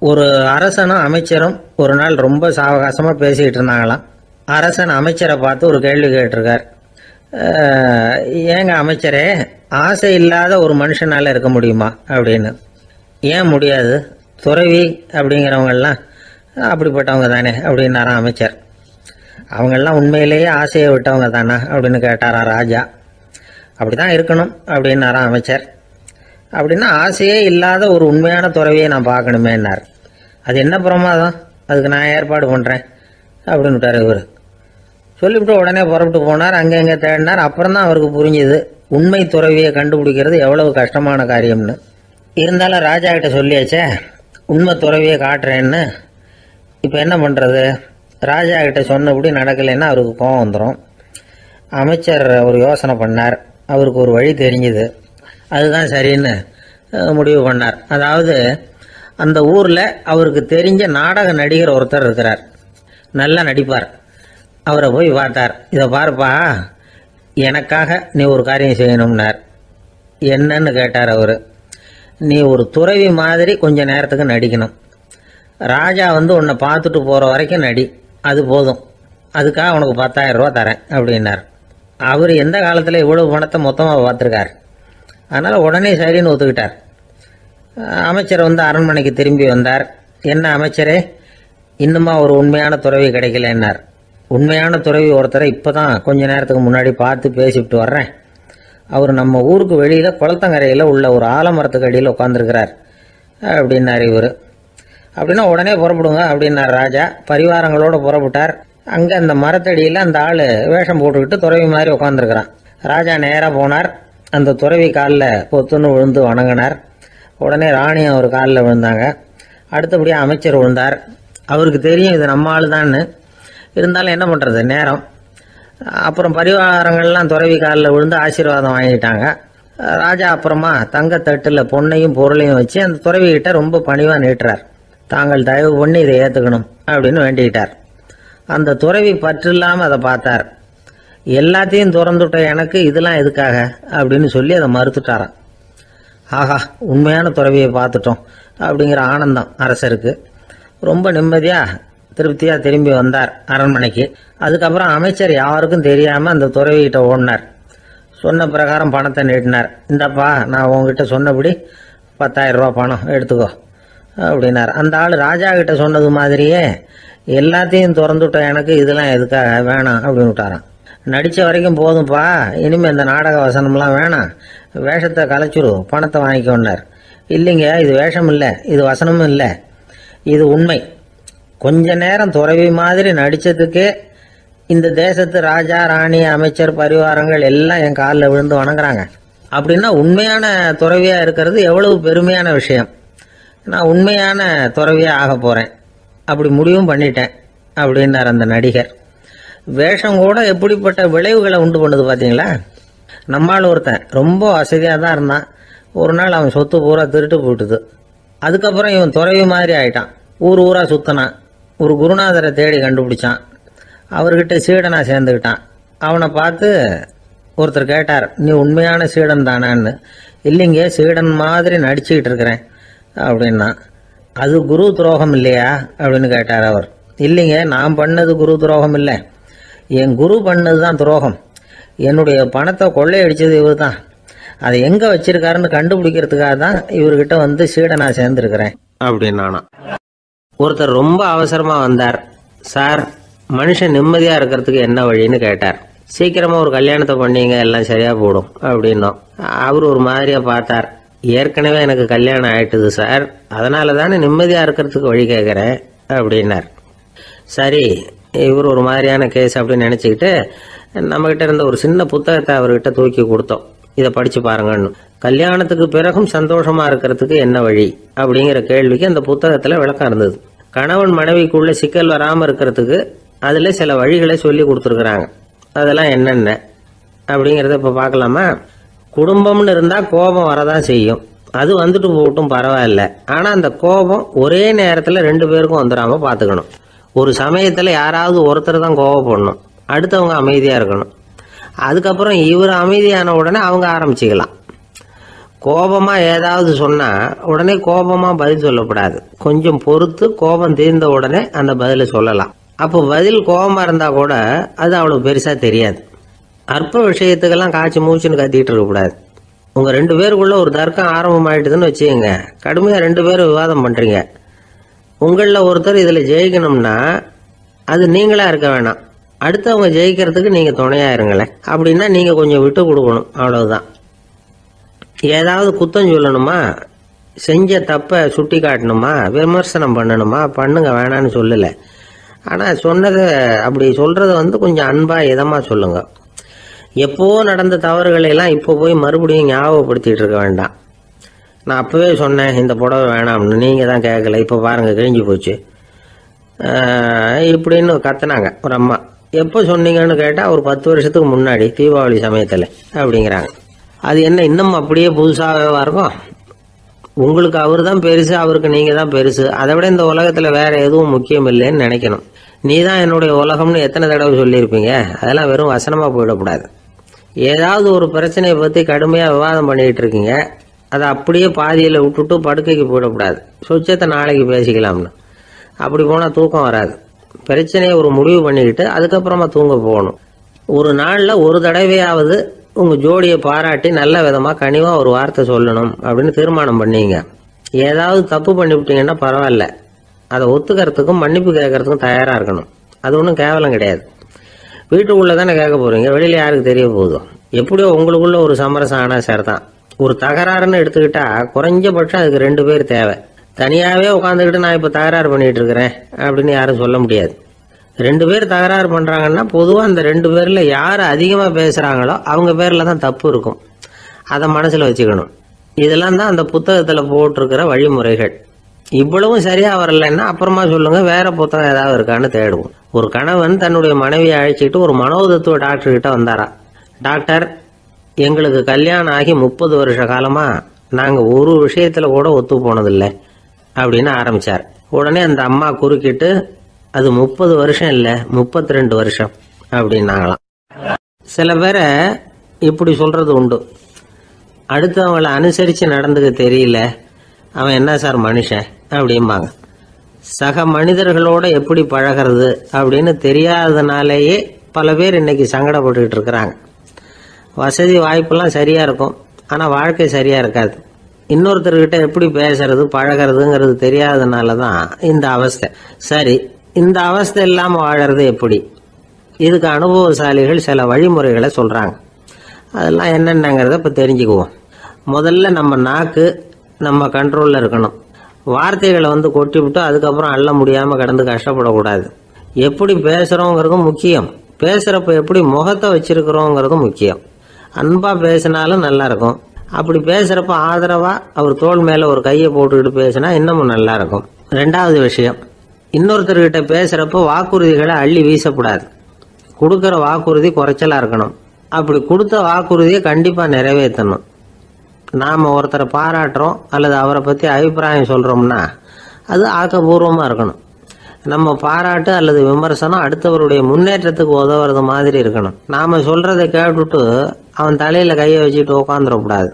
ஒரு அரசனும் அமைச்சரும் ஒரு நாள் ரொம்ப சாவகாசமா பேசிக்கிட்டு இருந்தாங்களாம். அரசன் அமைச்சரை பார்த்து ஒரு கேள்வி கேட்டிருக்கார். ஏங்க அமைச்சரே, ஆசை இல்லாத ஒரு மனுஷனால இருக்க முடியுமா அப்படின்னு. ஏன் முடியாது, துறவி அப்படிங்கிறவங்கெல்லாம் அப்படிப்பட்டவங்க தானே அப்படின்னாராம் அமைச்சர். அவங்கெல்லாம் உண்மையிலேயே ஆசையை விட்டவங்க தானா அப்படின்னு கேட்டாராம் ராஜா. அப்படிதான் இருக்கணும் அப்படின்னாராம் அமைச்சர். அப்படின்னா ஆசையே இல்லாத ஒரு உண்மையான துறவியை நான் பார்க்கணுமேன்னார். அது என்ன பிரமாதம், அதுக்கு நான் ஏற்பாடு பண்ணுறேன் அப்படின்னு விட்டார் இவர். சொல்லிவிட்டு உடனே புறப்பட்டு போனார். அங்கே எங்கே தேடினார். அப்புறம் தான் அவருக்கு புரிஞ்சுது உண்மை துறவியை கண்டுபிடிக்கிறது எவ்வளவு கஷ்டமான காரியம்னு. இருந்தாலும் ராஜா கிட்ட சொல்லியாச்சே உண்மை துறவியை காட்டுறேன்னு. இப்போ என்ன பண்ணுறது? ராஜா கிட்ட சொன்னபடி நடக்கலைன்னா அவருக்கு கோபம் வந்துடும். அமைச்சர் ஒரு யோசனை பண்ணார். அவருக்கு ஒரு வழி தெரிஞ்சுது. அதுதான் சரின்னு முடிவு பண்ணார். அதாவது அந்த ஊரில் அவருக்கு தெரிஞ்ச நாடக நடிகர் ஒருத்தர் இருக்கிறார், நல்லா நடிப்பார். அவரை போய் பார்த்தார். இதை பாருப்பா, எனக்காக நீ ஒரு காரியம் செய்யணும்னார். என்னன்னு கேட்டார் அவர். நீ ஒரு துறவி மாதிரி கொஞ்ச நேரத்துக்கு நடிக்கணும். ராஜா உன்னை பார்த்துட்டு போகிற வரைக்கும் நடி, அது போதும். அதுக்காக உனக்கு 10,000 ரூபா தரேன் அப்படின்னார். அவர் எந்த காலத்தில் இவ்வளவு பணத்தை மொத்தமாக பார்த்துருக்கார். அதனால் உடனே சரின்னு ஒத்துக்கிட்டார். அமைச்சர் அரண்மனைக்கு திரும்பி வந்தார். என்ன அமைச்சரே, இன்னுமா ஒரு உண்மையான துறவி கிடைக்கலன்னார். உண்மையான துறவி ஒருத்தரை இப்போ தான் கொஞ்ச நேரத்துக்கு முன்னாடி பார்த்து பேசிவிட்டு வர்றேன். அவர் நம்ம ஊருக்கு வெளியில் குளத்தங்கரையில் உள்ள ஒரு ஆலமரத்துக்கு அடியில் உட்காந்துருக்கிறார் அப்படின்னார் இவர். அப்படின்னா உடனே புறப்படுங்க அப்படின்னார் ராஜா. பரிவாரங்களோடு புறப்பட்டார். அங்கே அந்த மரத்தடியில் அந்த ஆள் வேஷம் போட்டுக்கிட்டு துறவி மாதிரி உட்காந்துருக்கிறான். ராஜா நேராக போனார். அந்த துறவி காலில் பொத்துன்னு விழுந்து வணங்கினார். உடனே ராணி அவர் காலில் விழுந்தாங்க. அடுத்தபடியாக அமைச்சர் விழுந்தார். அவருக்கு தெரியும் இது நம்ம ஆள் தான்னு. இருந்தாலும் என்ன பண்ணுறது, நேரம். அப்புறம் பரிவாரங்கள்லாம் துறவி காலில் விழுந்து ஆசீர்வாதம் வாங்கிட்டாங்க. ராஜா அப்புறமா தங்கத்தட்டில் பொண்ணையும் பொருளையும் வச்சு அந்த துறவிகிட்ட ரொம்ப பணிவாக நீட்டுறார். தாங்கள் தயவு பண்ணி இதை ஏற்றுக்கணும் அப்படின்னு வேண்டிக்கிட்டார். அந்த துறவி பற்று இல்லாமல் அதை பார்த்தார். எல்லாத்தையும் திறந்துட்ட எனக்கு இதெல்லாம் எதுக்காக அப்படின்னு சொல்லி அதை மறுத்துட்டாராம். ஆஹா, உண்மையான துறவியை பார்த்துட்டோம் அப்படிங்கிற ஆனந்தம் அரசருக்கு. ரொம்ப நிம்மதியாக திருப்தியாக திரும்பி வந்தார் அரண்மனைக்கு. அதுக்கப்புறம் அமைச்சர் யாருக்கும் தெரியாமல் அந்த துறவிகிட்ட ஓடினார். சொன்ன பிரகாரம் பணத்தை நீட்டினார். இந்தப்பா, நான் உங்ககிட்ட சொன்னபடி 10,000 ரூபா பணம் எடுத்துக்கோ அப்படின்னார். அந்த ஆள் ராஜா கிட்ட சொன்னது மாதிரியே எல்லாத்தையும் திறந்துவிட்ட எனக்கு இதெல்லாம் எதுக்காக வேணாம் அப்படின்னு விட்டாரான். நடித்த வரைக்கும் போதும்ப்பா, இனிமேல் இந்த நாடக வசனம்லாம் வேணாம், வேஷத்தை கலைச்சிரு, பணத்தை வாங்கிக்கோன்னார். இல்லைங்க, இது வேஷம் இல்லை, இது வசனமும் இல்லை, இது உண்மை. கொஞ்ச நேரம் துறவி மாதிரி நடித்ததுக்கே இந்த தேசத்து ராஜா, ராணி, அமைச்சர், பரிவாரங்கள் எல்லாம் என் காலில் விழுந்து வணங்குறாங்க. அப்படின்னா உண்மையான துறவியாக இருக்கிறது எவ்வளவு பெருமையான விஷயம். நான் உண்மையான துறவியாக ஆக போகிறேன், அப்படி முடிவும் பண்ணிட்டேன் அப்படின்னார் அந்த நடிகர். வேஷம் கூட எப்படிப்பட்ட விளைவுகளை உண்டு பண்ணுது பார்த்தீங்களா. நம்மால் ஒருத்தன் ரொம்ப வசதியாக தான் இருந்தான். ஒரு நாள் அவன் சொத்து பூரா திருட்டு போட்டுது. அதுக்கப்புறம் இவன் துறவி மாதிரி ஆயிட்டான். ஊர் ஊராக சுற்றினான். ஒரு குருநாதரை தேடி கண்டுபிடிச்சான். அவர்கிட்ட சீடனாக சேர்ந்துக்கிட்டான். அவனை பார்த்து ஒருத்தர் கேட்டார், நீ உண்மையான சீடன் தானான்னு. இல்லைங்க, சீடன் மாதிரி நடிச்சுக்கிட்டு இருக்கிறேன் அப்படின்னா. அது குரு துரோகம் இல்லையா அப்படின்னு கேட்டார் அவர். இல்லைங்க, நான் பண்ணது குரு துரோகம் இல்லை, என் குரு பண்ணது தான் துரோகம். என்னுடைய பணத்தை கொள்ளையடிச்சது இவர் தான். அதை எங்கே வச்சிருக்காருன்னு கண்டுபிடிக்கிறதுக்காக தான் இவர்கிட்ட சீடனா சேர்ந்துருக்கிறேன் அப்படின்னானா. ஒருத்தர் ரொம்ப அவசரமாக வந்தார். சார், மனுஷன் நிம்மதியாக இருக்கிறதுக்கு என்ன வழின்னு கேட்டார். சீக்கிரமாக ஒரு கல்யாணத்தை பண்ணீங்க, எல்லாம் சரியாக போடும் அப்படின்னோம். அவர் ஒரு மாதிரியாக பார்த்தார். ஏற்கனவே எனக்கு கல்யாணம் ஆயிட்டுது சார், அதனால தானே நிம்மதியாக இருக்கிறதுக்கு வழி கேட்குறேன் அப்படின்னார். சரி, இவர் ஒரு மாதிரியான கேஸ் அப்படின்னு நினச்சிக்கிட்டு நம்மகிட்ட இருந்த ஒரு சின்ன புத்தகத்தை அவர்கிட்ட தூக்கி கொடுத்தோம். இதை படித்து பாருங்கன்னு. கல்யாணத்துக்கு பிறகும் சந்தோஷமாக இருக்கிறதுக்கு என்ன வழி அப்படிங்கிற கேள்விக்கு அந்த புத்தகத்தில் விளக்கம் இருந்தது. கணவன் மனைவிக்குள்ள சிக்கல் வராமல் இருக்கிறதுக்கு அதில் சில வழிகளை சொல்லி கொடுத்துருக்குறாங்க. அதெல்லாம் என்னென்ன அப்படிங்கிறத இப்போ பார்க்கலாமா. குடும்பம்னு இருந்தால் கோபம் வரதான் செய்யும். அது வந்துட்டு போகட்டும், பரவாயில்ல. ஆனால் அந்த கோபம் ஒரே நேரத்தில் 2 பேருக்கும் வந்துடாமல் பார்த்துக்கணும். ஒரு சமயத்தில் யாராவது ஒருத்தர் தான் கோபப்படணும், அடுத்தவங்க அமைதியாக இருக்கணும். அதுக்கப்புறம் இவர் அமைதியான உடனே அவங்க ஆரம்பிச்சிக்கலாம். கோபமாக ஏதாவது சொன்னால் உடனே கோபமாக பதில் சொல்லக்கூடாது. கொஞ்சம் பொறுத்து கோபம் தீர்ந்த உடனே அந்த பதிலை சொல்லலாம். அப்போ பதில் கோபமாக இருந்தால் கூட அது அவ்வளோ பெருசாக தெரியாது. அற்ப விஷயத்துக்கெல்லாம் காய்ச்சி மூச்சுன்னு கத்திக்கிட்டு இருக்கக்கூடாது. உங்கள் 2 பேருக்குள்ள ஒரு தர்க்கம் ஆரம்பமாயிட்டுதுன்னு வச்சுக்கோங்க. கடுமையாக 2 பேரும் விவாதம் பண்ணுறீங்க. உங்களில் ஒருத்தர் இதில் ஜெயிக்கணும்னா அது நீங்களாக இருக்க வேணாம், அடுத்தவங்க ஜெயிக்கிறதுக்கு நீங்கள் துணையாக இருங்களேன். அப்படின்னா நீங்கள் கொஞ்சம் விட்டு கொடுக்கணும், அவ்வளவுதான். ஏதாவது குத்தம் சொல்லணுமா, செஞ்ச தப்பை சுட்டி காட்டணுமா, விமர்சனம் பண்ணணுமா, பண்ணுங்க, வேணான்னு சொல்லலை. ஆனால் சொன்னதை அப்படி சொல்கிறத கொஞ்சம் அன்பாக இதமாக சொல்லுங்க. எப்போ நடந்த தவறுகளை எல்லாம் இப்போ போய் மறுபடியும் ஞாபகப்படுத்திட்டு இருக்க வேண்டாம். நான் அப்போவே சொன்னேன் இந்த புடவை வேணாம்னு, நீங்கள் தான் கேட்கல, இப்போ பாருங்கள் கிழிஞ்சு போச்சு இப்படின்னு கத்துனாங்க ஒரு அம்மா. எப்போ சொன்னீங்கன்னு கேட்டால் ஒரு 10 வருஷத்துக்கு முன்னாடி தீபாவளி சமயத்தில் அப்படிங்கிறாங்க. அது என்ன இன்னும் அப்படியே புதுசாகவே இருக்கும்? உங்களுக்கு அவர் தான் பெருசு, அவருக்கு நீங்கள் தான் பெருசு. அதை விட இந்த உலகத்தில் வேறு எதுவும் முக்கியம் இல்லைன்னு நினைக்கணும். நீ தான் என்னுடைய உலகம்னு எத்தனை தடவை சொல்லியிருப்பீங்க? அதெல்லாம் வெறும் வசனமாக போயிடக்கூடாது. ஏதாவது ஒரு பிரச்சனையை பற்றி கடுமையாக விவாதம் பண்ணிக்கிட்டு இருக்கீங்க, அதை அப்படியே பாதியில் விட்டுட்டு படுக்கைக்கு போயிடக்கூடாது. சொச்சத்தை நாளைக்கு பேசிக்கலாம்னு. அப்படி போனால் தூக்கம் வராது. பிரச்சனையை ஒரு முடிவு பண்ணிக்கிட்டு அதுக்கப்புறமா தூங்க போகணும். ஒரு நாளில் ஒரு தடவையாவது உங்கள் ஜோடியை பாராட்டி நல்ல விதமாக கனிவாக ஒரு வார்த்தை சொல்லணும் அப்படின்னு தீர்மானம் பண்ணீங்க. ஏதாவது தப்பு பண்ணிவிட்டீங்கன்னா பரவாயில்ல, அதை ஒத்துக்கிறதுக்கும் மன்னிப்பு கேட்கறதுக்கும் தயாராக இருக்கணும். அது ஒன்றும் கேவலம் கிடையாது. வீட்டுக்குள்ளே தானே கேட்க போகிறீங்க, வெளியில் யாருக்கு தெரிய போகுதோ? எப்படியோ உங்களுக்குள்ள ஒரு சமரசம் ஆனால் சார் தான். ஒரு தகராறுன்னு எடுத்துக்கிட்டா குறைஞ்சபட்சம் அதுக்கு 2 பேர் தேவை. தனியாகவே உட்காந்துக்கிட்டு நான் இப்போ தகராறு பண்ணிகிட்டு இருக்கிறேன் அப்படின்னு யாரும் சொல்ல முடியாது. 2 பேர் தகராறு பண்ணுறாங்கன்னா பொதுவாக அந்த 2 பேரில் யார் அதிகமாக பேசுகிறாங்களோ அவங்க பேரில் தான் தப்பு இருக்கும். அதை மனசில் வச்சுக்கணும். இதெல்லாம் தான் அந்த புத்தகத்தில் போட்டிருக்கிற வழிமுறைகள். இவ்வளவும் சரியாக வரலைன்னா அப்புறமா சொல்லுங்கள், வேற புத்தகம் ஏதாவது இருக்கான்னு தேடுவோம். ஒரு கணவன் தன்னுடைய மனைவியை அழைச்சிட்டு ஒரு மனோதத்துவ டாக்டர்கிட்ட வந்தாரா. டாக்டர், எங்களுக்கு கல்யாணம் ஆகி 30 வருஷ காலமாக நாங்கள் ஒரு விஷயத்தில் கூட ஒத்து போனதில்லை அப்படின்னு ஆரம்பித்தார். உடனே அந்த அம்மா குறுக்கிட்டு, அது 30 வருஷம் இல்லை 32 வருஷம் அப்படின்னாங்களாம். சில பேரை இப்படி சொல்கிறது உண்டு. அடுத்தவங்களை அனுசரித்து நடந்துக்க தெரியல, அவன் என்ன சார் மனுஷன் அப்படிம்பாங்க. சக மனிதர்களோட எப்படி பழகிறது அப்படின்னு தெரியாததுனாலேயே பல பேர் இன்னைக்கு சங்கடப்பட்டுக்கிட்டு இருக்கிறாங்க. வசதி வாய்ப்பெல்லாம் சரியாக இருக்கும், ஆனால் வாழ்க்கை சரியாக இருக்காது. இன்னொருத்தர்கிட்ட எப்படி பேசுறது பழகிறதுங்கிறது தெரியாததுனால தான் இந்த அவஸ்தை. சரி, இந்த அவஸ்தை இல்லாமல் வாழறது எப்படி? இதுக்கு அனுபவசாலிகள் சில வழிமுறைகளை சொல்கிறாங்க. அதெல்லாம் என்னென்னங்கிறத இப்போ தெரிஞ்சுக்குவோம். முதல்ல நம்ம நாக்கு நம்ம கண்ட்ரோலில் இருக்கணும். வார்த்தைகளை கொட்டி விட்டு அதுக்கப்புறம் அள்ள முடியாமல் கிடந்து கஷ்டப்படக்கூடாது. எப்படி பேசுகிறோங்கிறதும் முக்கியம், பேசுகிறப்ப எப்படி முகத்தை வச்சிருக்கிறோங்கிறதும் முக்கியம். அன்பாக பேசினாலும் நல்லா இருக்கும். அப்படி பேசுகிறப்ப ஆதரவாக அவர் தோள் மேலே ஒரு கையை போட்டுக்கிட்டு பேசினா இன்னமும் நல்லா இருக்கும். 2வது விஷயம், இன்னொருத்தர்கிட்ட பேசுகிறப்போ வாக்குறுதிகளை அள்ளி வீசக்கூடாது. கொடுக்குற வாக்குறுதி குறைச்சலாக இருக்கணும். அப்படி கொடுத்த வாக்குறுதியை கண்டிப்பாக நிறைவேற்றணும். நாம் ஒருத்தரை பாராட்டுறோம் அல்லது அவரை பற்றி அபிப்பிராயம் சொல்கிறோம்னா அது ஆக்கப்பூர்வமாக இருக்கணும். நம்ம பாராட்டு அல்லது விமர்சனம் அடுத்தவருடைய முன்னேற்றத்துக்கு உதவுறது மாதிரி இருக்கணும். நாம் சொல்கிறத கேட்டுட்டு அவன் தலையில் கையை வச்சுட்டு உட்காந்துடக்கூடாது.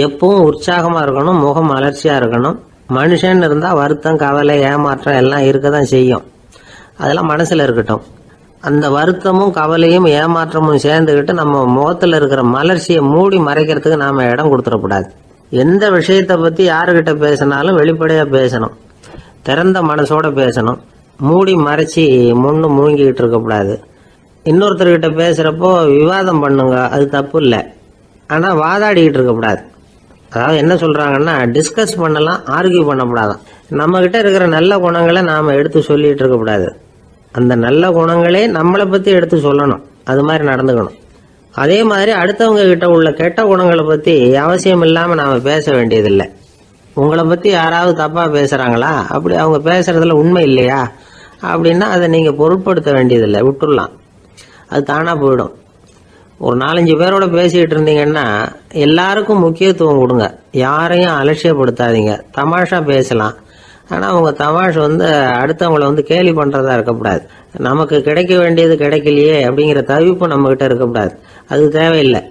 எப்பவும் உற்சாகமாக இருக்கணும், முகம் மலர்ச்சியாக இருக்கணும். மனுஷன் இருந்தால் வருத்தம், கவலை, ஏமாற்றம் எல்லாம் இருக்க தான் செய்யும். அதெல்லாம் மனசில் இருக்கட்டும். அந்த வருத்தமும் கவலையும் ஏமாற்றமும் சேர்ந்துக்கிட்டு நம்ம முகத்தில் இருக்கிற மலர்ச்சியை மூடி மறைக்கிறதுக்கு நாம் இடம் கொடுத்துடக்கூடாது. எந்த விஷயத்தை பற்றி யாருக்கிட்ட பேசினாலும் வெளிப்படையாக பேசணும், திறந்த மனசோட பேசணும். மூடி மறைச்சி முன்னு மூங்கிக்கிட்டு இருக்கக்கூடாது. இன்னொருத்தர்கிட்ட பேசுகிறப்போ விவாதம் பண்ணுங்க, அது தப்பு இல்லை. ஆனால் வாதாடிக்கிட்டு இருக்கக்கூடாது. அதாவது என்ன சொல்கிறாங்கன்னா, டிஸ்கஸ் பண்ணலாம், ஆர்கியூ பண்ணக்கூடாதான். நம்மக்கிட்ட இருக்கிற நல்ல குணங்களை நாம் எடுத்து சொல்லிகிட்டு இருக்கக்கூடாது. அந்த நல்ல குணங்களே நம்மளை பற்றி எடுத்து சொல்லணும். அது மாதிரி நடந்துக்கணும். அதே மாதிரி அடுத்தவங்க கிட்ட உள்ள கெட்ட குணங்களை பற்றி அவசியம் இல்லாமல் நாம் பேச வேண்டியதில்லை. உங்களை பற்றி யாராவது தப்பாக பேசுகிறாங்களா, அப்படி அவங்க பேசுகிறதுல உண்மை இல்லையா அப்படின்னா அதை நீங்கள் பொருட்படுத்த வேண்டியதில்லை, விட்டுடலாம். அது தானாக போயிடும். ஒரு 4-5 பேரோட பேசிக்கிட்டு இருந்தீங்கன்னா எல்லாருக்கும் முக்கியத்துவம் கொடுங்க, யாரையும் அலட்சியப்படுத்தாதீங்க. தமாஷா பேசலாம், ஆனால் உங்கள் தமாஷ் அடுத்தவங்களை கேலி பண்ணுறதா இருக்கக்கூடாது. நமக்கு கிடைக்க வேண்டியது கிடைக்கலையே அப்படிங்கிற தவிப்பு நம்மக்கிட்ட இருக்கக்கூடாது. அது தேவையில்லை.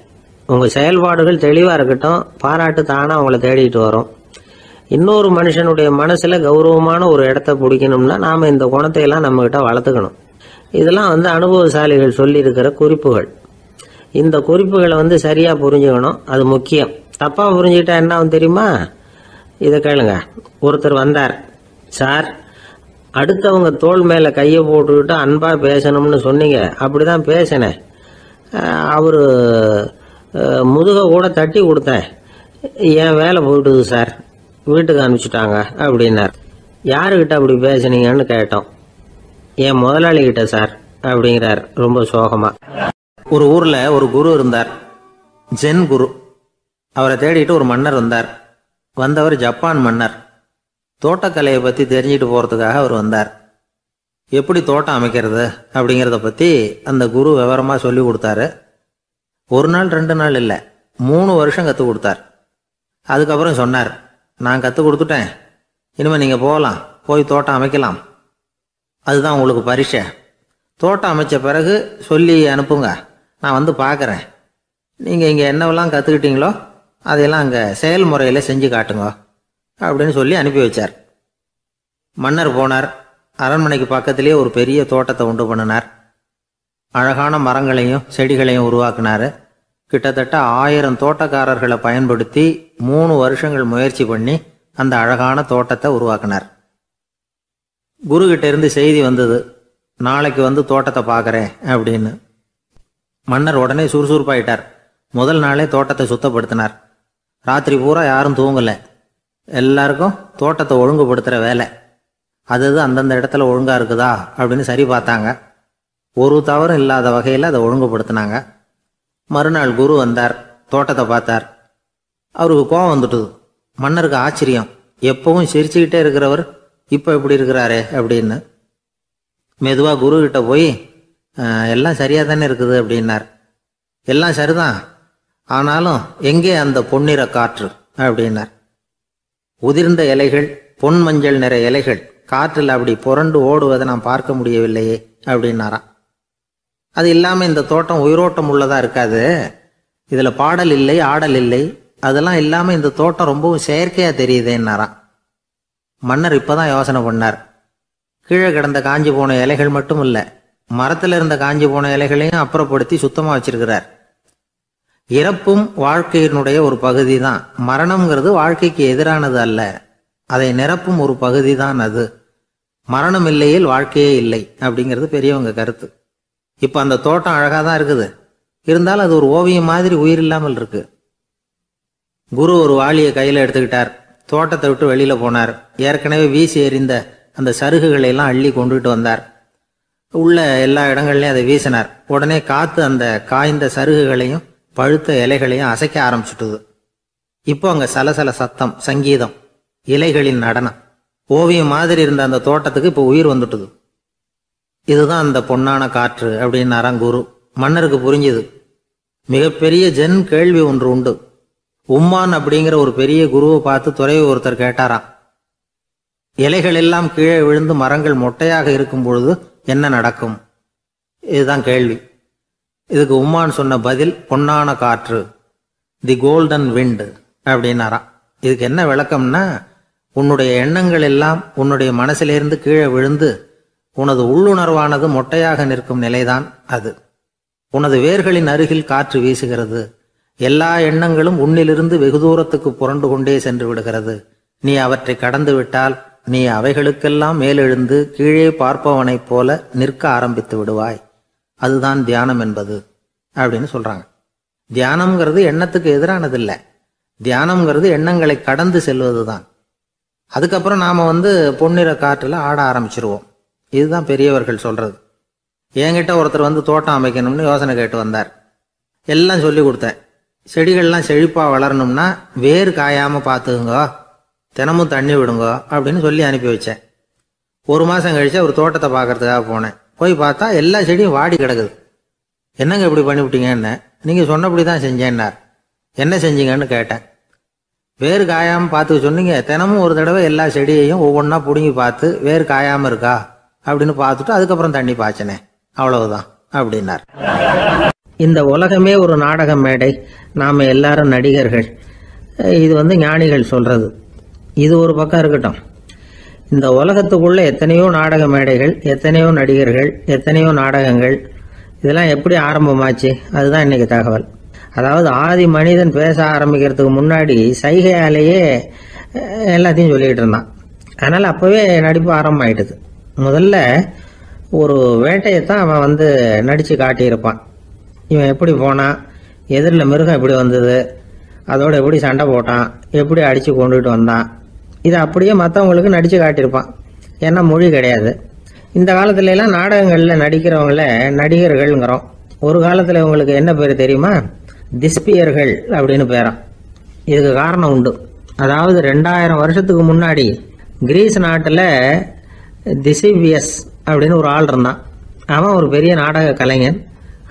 உங்கள் செயல்பாடுகள் தெளிவாக இருக்கட்டும், பாராட்டு தானாக அவங்கள தேடிட்டு வரும். இன்னொரு மனுஷனுடைய மனசில் கௌரவமான ஒரு இடத்த பிடிக்கணும்னா நாம் இந்த குணத்தை எல்லாம் நம்மகிட்ட வளர்த்துக்கணும். இதெல்லாம் அனுபவசாலிகள் சொல்லியிருக்கிற குறிப்புகள். இந்த குறிப்புகளை சரியாக புரிஞ்சுக்கணும், அது முக்கியம். தப்பாக புரிஞ்சுக்கிட்டா என்ன ஆகும் தெரியுமா? இதை கேளுங்க. ஒருத்தர் வந்தார், சார் அடுத்தவங்க தோள் மேலே கையை போட்டுக்கிட்டு அன்பாக பேசணும்னு சொன்னீங்க, அப்படி தான் பேசினேன். அவர் முதுகை கூட தட்டி கொடுத்தேன், என் வேலை போயிட்டுது சார், வீட்டுக்கு அனுப்பிச்சிட்டாங்க அப்படின்னார். யாருக்கிட்ட அப்படி பேசுனீங்கன்னு கேட்டோம். என் முதலாளிகிட்ட சார் அப்படிங்கிறார் ரொம்ப சோகமா. ஒரு ஊரில் ஒரு குரு இருந்தார், ஜென் குரு. அவரை தேடிட்டு ஒரு மன்னர் வந்தார். வந்தவர் ஜப்பான் மன்னர். தோட்டக்கலையை பற்றி தெரிஞ்சுட்டு போகிறதுக்காக அவர் வந்தார். எப்படி தோட்டம் அமைக்கிறது அப்படிங்கிறத பற்றி அந்த குரு விவரமாக சொல்லி கொடுத்தாரு. ஒரு நாள் 2 நாள் இல்லை, 3 வருஷம் கற்றுக் கொடுத்தார். அதுக்கப்புறம் சொன்னார், நான் கற்றுக் கொடுத்துட்டேன், இனிமேல் நீங்கள் போகலாம், போய் தோட்டம் அமைக்கலாம், அதுதான் உங்களுக்கு பரிசை. தோட்டம் அமைச்ச பிறகு சொல்லி அனுப்புங்க, நான் வந்து பார்க்குறேன். நீங்கள் இங்கே என்னவெல்லாம் கற்றுக்கிட்டீங்களோ அதையெல்லாம் அங்கே செயல்முறையில் செஞ்சு காட்டுங்க அப்படின்னு சொல்லி அனுப்பி வச்சார். மன்னர் போனார். அரண்மனைக்கு பக்கத்திலே ஒரு பெரிய தோட்டத்தை உண்டு பண்ணினார். அழகான மரங்களையும் செடிகளையும் உருவாக்கினார். கிட்டத்தட்ட 1000 தோட்டக்காரர்களை பயன்படுத்தி 3 வருஷங்கள் முயற்சி பண்ணி அந்த அழகான தோட்டத்தை உருவாக்கினார். குருகிட்ட இருந்து செய்தி வந்தது, நாளைக்கு வந்து தோட்டத்தை பார்க்குறேன் அப்படின்னு. மன்னர் உடனே சுறுசுறுப்பாயிட்டார். முதல் நாளே தோட்டத்தை சுத்தப்படுத்தினார். ராத்திரி பூரா யாரும் தூங்கலை. எல்லாருக்கும் தோட்டத்தை ஒழுங்குபடுத்துகிற வேலை. அது அந்தந்த இடத்துல ஒழுங்காக இருக்குதா அப்படின்னு சரி பார்த்தாங்க. ஒரு தவறும் இல்லாத வகையில் அதை ஒழுங்குபடுத்தினாங்க. மறுநாள் குரு வந்தார், தோட்டத்தை பார்த்தார். அவருக்கு கோபம் வந்துட்டுது. மன்னருக்கு ஆச்சரியம், எப்பவும் சிரிச்சுக்கிட்டே இருக்கிறவர் இப்போ இப்படி இருக்கிறாரே அப்படின்னு. மெதுவாக குருக்கிட்ட போய் எல்லாம் சரியாக தானே இருக்குது அப்படின்னார். எல்லாம் சரிதான், ஆனாலும் எங்கே அந்த பொன்னிற காற்று அப்படின்னார். உதிர்ந்த இலைகள், பொன் மஞ்சள் நிற இலைகள் காற்றில் அப்படி புரண்டு ஓடுவதை நான் பார்க்க முடியவில்லையே அப்படின்னாராம். அது இல்லாமல் இந்த தோட்டம் உயிரோட்டம் உள்ளதா இருக்காது, இதில் பாடல் இல்லை, ஆடல் இல்லை, அதெல்லாம் இல்லாமல் இந்த தோட்டம் ரொம்பவும் செயற்கையாக தெரியுதேன்னாராம். மன்னர் இப்போதான் யோசனை பண்ணார். கீழே கிடந்த காஞ்சி போன இலைகள் மட்டும் இல்லை, மரத்தில் இருந்த காஞ்சி போன இலைகளையும் அப்புறப்படுத்தி சுத்தமாக வச்சிருக்கிறார். இறப்பும் வாழ்க்கையினுடைய ஒரு பகுதி தான். மரணம்ங்கிறது வாழ்க்கைக்கு எதிரானது அல்ல, அதை நிரப்பும் ஒரு பகுதி தான் அது. மரணம் இல்லையில் வாழ்க்கையே இல்லை அப்படிங்கிறது பெரியவங்க கருத்து. இப்போ அந்த தோட்டம் அழகாக தான் இருக்குது, இருந்தாலும் அது ஒரு ஓவியம் மாதிரி உயிர் இல்லாமல் இருக்கு. குரு ஒரு வாளியை கையில் எடுத்துக்கிட்டார். தோட்டத்தை விட்டு வெளியில் போனார். ஏற்கனவே வீசி எறிந்த அந்த சருகுகளை எல்லாம் அள்ளி கொண்டுகிட்டு வந்தார். உள்ள எல்லா இடங்கள்லையும் அதை வீசினார். உடனே காற்று அந்த காய்ந்த சருகுகளையும் பழுத்த இலைகளையும் அசைக்க ஆரம்பிச்சுட்டுது. இப்போ அங்கே சலசல சத்தம், சங்கீதம், இலைகளின் நடனம், ஓவியம் மாதிரி இருந்த அந்த தோட்டத்துக்கு இப்போ உயிர் வந்துட்டுது. இதுதான் அந்த பொன்னான காற்று அப்படின்னாராம் குரு. மன்னருக்கு புரிஞ்சுது. மிகப்பெரிய ஜென் கேள்வி ஒன்று உண்டு. உம்மான் அப்படிங்கிற ஒரு பெரிய குருவை பார்த்து துறவி ஒருத்தர் கேட்டாராம், இலைகள் எல்லாம் கீழே விழுந்து மரங்கள் மொட்டையாக இருக்கும் பொழுது என்ன நடக்கும்? இதுதான் கேள்வி. இதுக்கு உம்மான் சொன்ன பதில் பொன்னான காற்று, தி கோல்டன் விண்ட் அப்படின்னாராம். இதுக்கு என்ன விளக்கம்னா, உன்னுடைய எண்ணங்கள் எல்லாம் உன்னுடைய மனசிலிருந்து கீழே விழுந்து உனது உள்ளுணர்வானது மொட்டையாக நிற்கும் நிலைதான் அது. உனது வேர்களின் அருகில் காற்று வீசுகிறது. எல்லா எண்ணங்களும் உன்னிலிருந்து வெகு தூரத்துக்கு புரண்டு கொண்டே சென்று விடுகிறது. நீ அவற்றை கடந்து விட்டால் நீ அவைகளுக்கெல்லாம் மேலெழுந்து கீழே பார்ப்பவனைப் போல நிற்க ஆரம்பித்து விடுவாய். அதுதான் தியானம் என்பது அப்படின்னு சொல்றாங்க. தியானம்ங்கிறது எண்ணத்துக்கு எதிரானதில்லை. தியானம்ங்கிறது எண்ணங்களை கடந்து செல்வது தான். அதுக்கப்புறம் நாம பொன்னிற காற்றுல ஆட ஆரம்பிச்சிருவோம். இதுதான் பெரியவர்கள் சொல்றது. என்கிட்ட ஒருத்தர் தோட்டம் அமைக்கணும்னு யோசனை கேட்டு வந்தார். எல்லாம் சொல்லி கொடுத்தேன். செடிகள்லாம் செழிப்பா வளரணும்னா வேர் காயாம பார்த்துக்குங்க, தினமும் தண்ணி விடுங்க அப்படின்னு சொல்லி அனுப்பி வச்சேன். 1 மாசம் கழிச்சு ஒரு தோட்டத்தை பார்க்கறதுக்காக போனேன். போய் பார்த்தா எல்லா செடியும் வாடி கிடக்குது. என்னங்க இப்படி பண்ணிவிட்டீங்கன்னு. நீங்க சொன்னபடி தான் செஞ்சேன்னார். என்ன செஞ்சீங்கன்னு கேட்டேன். வேர் காயாம பார்த்துக்க சொன்னீங்க, தினமும் ஒரு தடவை எல்லா செடியையும் ஒவ்வொன்றா பிடுங்கி பார்த்து வேர் காயாம இருக்கா அப்படின்னு பார்த்துட்டு அதுக்கப்புறம் தண்ணி பாய்ச்சனே, அவ்வளவுதான் அப்படின்னார். இந்த உலகமே ஒரு நாடக மேடை, நாம் எல்லாரும் நடிகர்கள். இது ஞானிகள் சொல்கிறது. இது ஒரு பக்கம் இருக்கட்டும். இந்த உலகத்துக்குள்ள எத்தனையோ நாடக மேடைகள், எத்தனையோ நடிகர்கள், எத்தனையோ நாடகங்கள், இதெல்லாம் எப்படி ஆரம்பமாச்சு? அதுதான் இன்னைக்கு தகவல். அதாவது ஆதி மனிதன் பேச ஆரம்பிக்கிறதுக்கு முன்னாடி சைகையாலேயே எல்லாத்தையும் சொல்லிக்கிட்டு இருந்தான். அதனால் அப்போவே நடிப்பு ஆரம்பமாயிட்டுது. முதல்ல ஒரு வேட்டையைத்தான் அவன் நடித்து காட்டியிருப்பான். இவன் எப்படி போனான், எதிரில் மிருகம் எப்படி வந்தது, அதோடு எப்படி சண்டை போட்டான், எப்படி அடித்து கொண்டுகிட்டு வந்தான், இதை அப்படியே மற்றவங்களுக்கு நடித்து காட்டியிருப்பான். ஏன்னா மொழி கிடையாது. இந்த காலத்துல எல்லாம் நாடகங்களில் நடிக்கிறவங்கள நடிகர்கள்ங்கிறோம். ஒரு காலத்தில் இவங்களுக்கு என்ன பேர் தெரியுமா? திஸ்பியர்கள் அப்படின்னு பேராம். இதுக்கு காரணம் உண்டு. அதாவது 2000 வருஷத்துக்கு முன்னாடி கிரீஸ் நாட்டில் திசிவியஸ் அப்படின்னு ஒரு ஆள் இருந்தான். அவன் ஒரு பெரிய நாடக கலைஞன்.